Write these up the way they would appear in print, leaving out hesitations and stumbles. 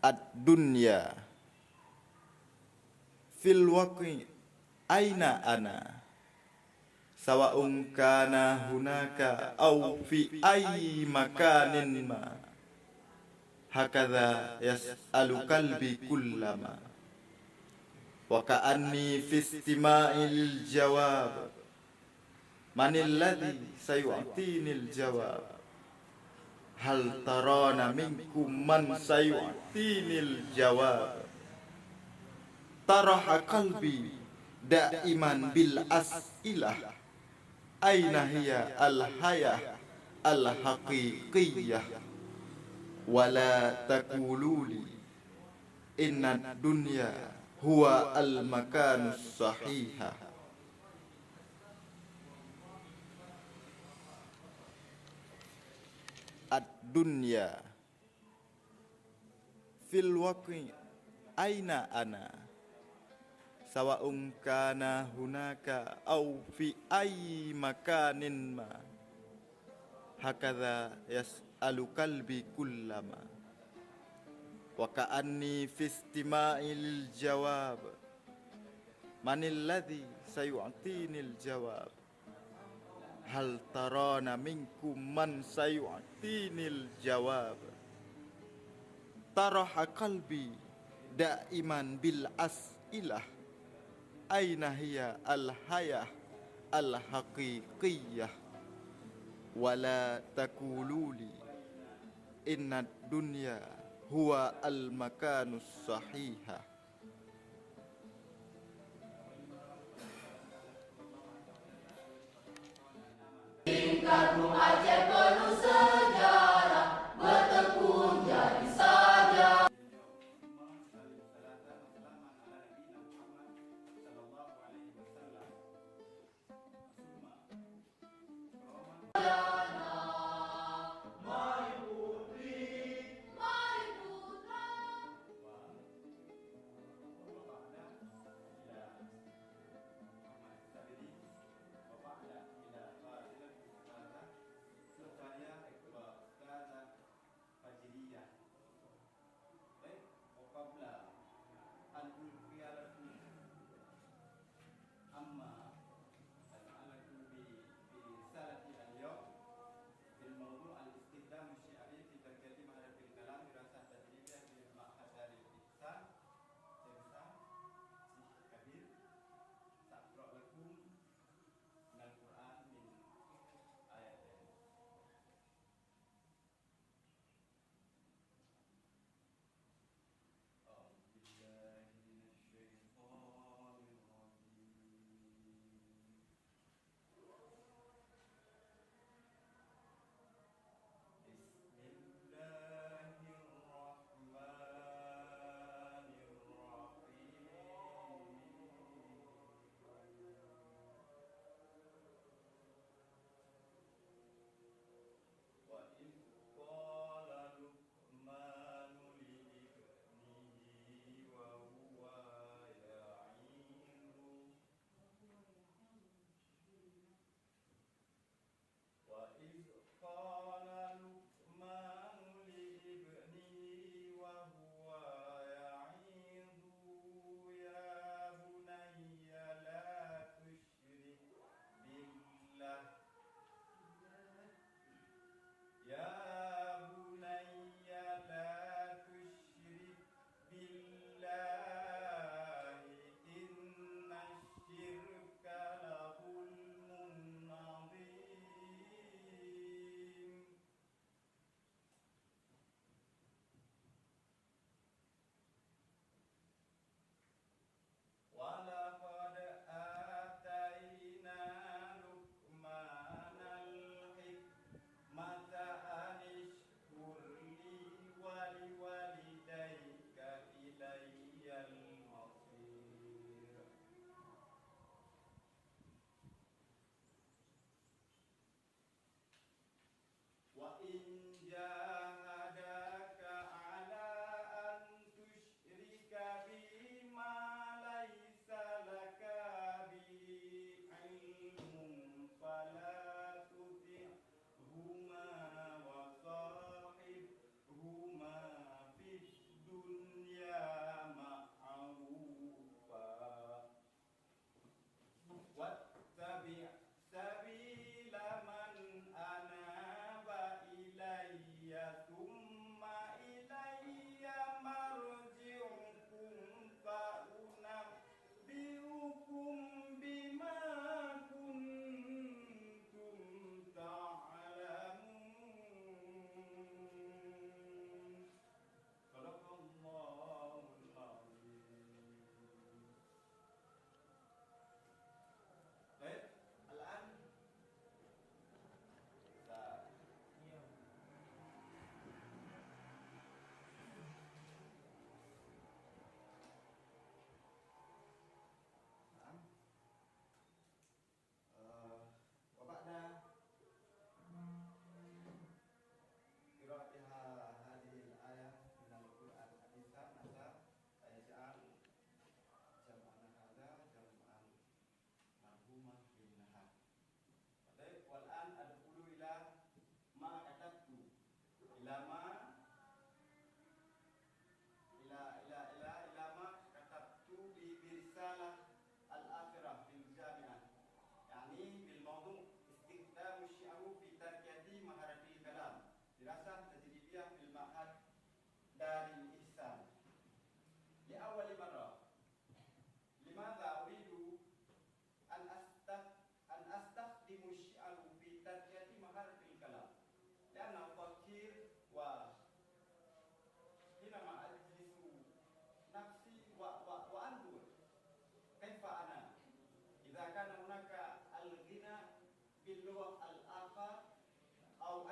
Ad-dunya fil waqi aina ana sawa'un kana hunaka aw fi ayyi makanin ma hakadha yas'alu qalbi kullama wa ka'anni fi istima'il jawab manil ladzi sayu'tinil jawab hal tarana minkum man sayu'tinil jawab taraha qalbi da'iman bil as'ilah aina hiya al hayah al haqiqiyah wala taqululi inna dunya huwa al makanus sahihah. Ad-dunya fil waqi aina ana sawa'un kana hunaka aw fi ayyi makanin ma hakadha yas'alu qalbi kullama wa ka'anni fi istima'il jawab manil ladzi sayu'tinil jawab hal tarana minkum man sayu'tinil jawab taraha qalbi da'iman bil as'ilah aina hiya al hayah al haqiqiyah wala taqululi inna dunya huwa al makanus sahihah. Tingkat Aceh penuh sejarah, bertekun jadi saja.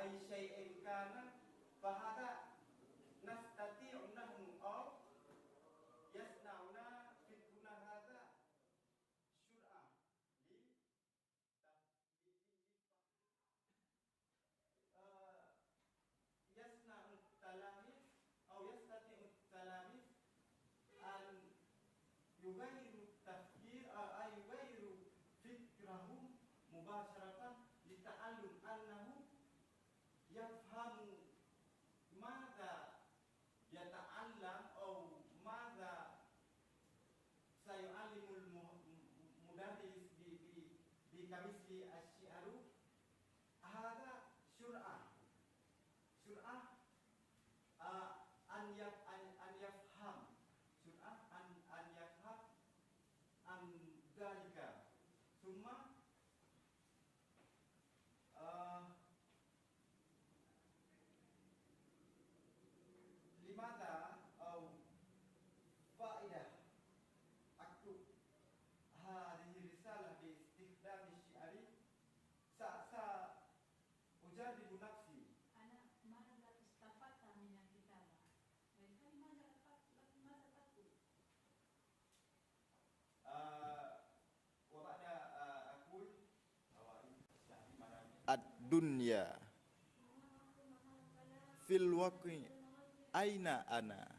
أي شيء كان فهذا نستطيع نحن أو يصنعنا فكرنا هذا شرعا يصنع التلاميذ أو يستطيع التلاميذ أن يغيروا التفكير أو يغيروا فكرهم مباشرة لتعلم أنه يفهم ماذا يتعلم أو ماذا سيعلم المدرس بكمثل الشعر هذا شرعة أن يفهم شرعة أن يفهم عن ذلك ثم لماذا أو فائدة أكتب هذه الرسالة باستخدام الشعر سأجرب نفسي. أنا ماذا استفدت من الكتابة؟ ماذا تكتب؟ وبعد أقول الدنيا في الواقع أين أنا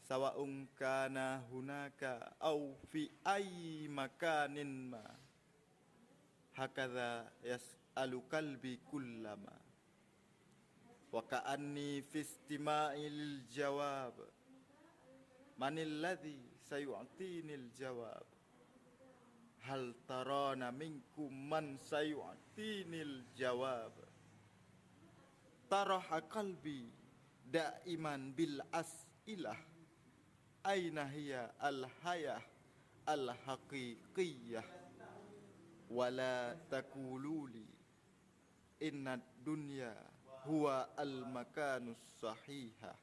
سواء كان هناك أو في أي مكان ما هكذا يسأل قلبي كلما وكأني في استماع للجواب من الذي سيعطيني الجواب هل ترون منكم من سيعطيني الجواب طرح قلبي دائما بالأسئلة أين هي الحياة الحقيقية ولا تقولوا لي إن الدنيا هو المكان الصحيح.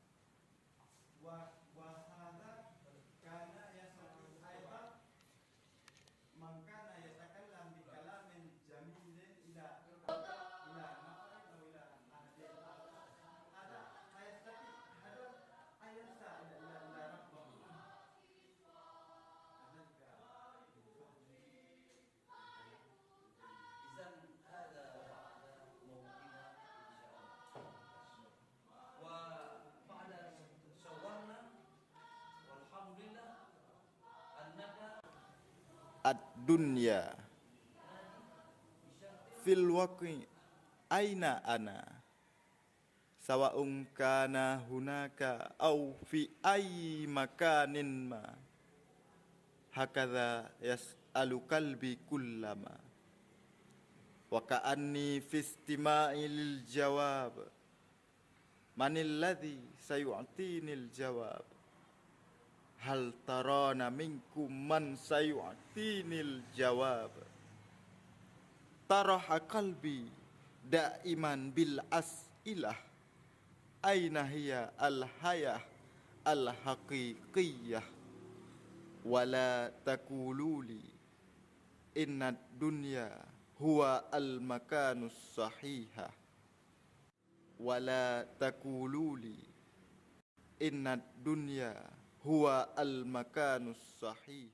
وهذا كان يسمع أيضا من كان يتكلم بكلام جميل إلى نفسه أو إلى أهله هذا يستطيع هذا أن ينسى إلى ربه. إذن هذا موقفنا إن شاء الله. وبعد صورنا والحمد لله أنك الدنيا في الواقع أين أنا سواء كان هناك أو في أي مكان ما هكذا يسأل قلبي كلما وكأني في استماع للجواب من الذي سيعطيني الجواب هل ترون منكم من سيعطيني الجواب طرح قلبي دائما بالأسئلة أين هي الحياة الحقيقية ولا تقولوا لي إن الدنيا هو المكان الصحيح ولا تقولوا لي إن الدنيا هو المكان الصحيح.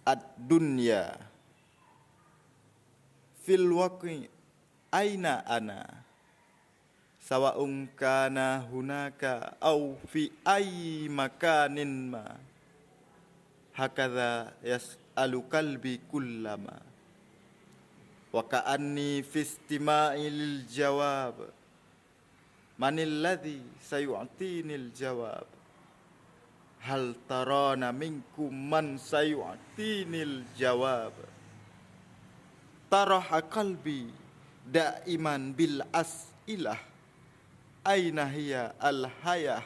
ad-dunya fil waqi aina ana sawa'un kana hunaka au fi ayyi makanin ma hakadha yas'alu qalbi kullama wa ka'anni fi istima'i lil jawab manil ladzi sayu'tinil jawab hal tarana minkum man sayu'tinil jawab taraha qalbi daiman bil as'ilah aina hiya al hayah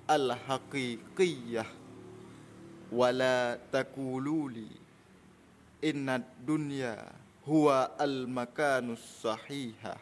al haqiqiyah wala taqululi inna dunya huwa al makanus sahihah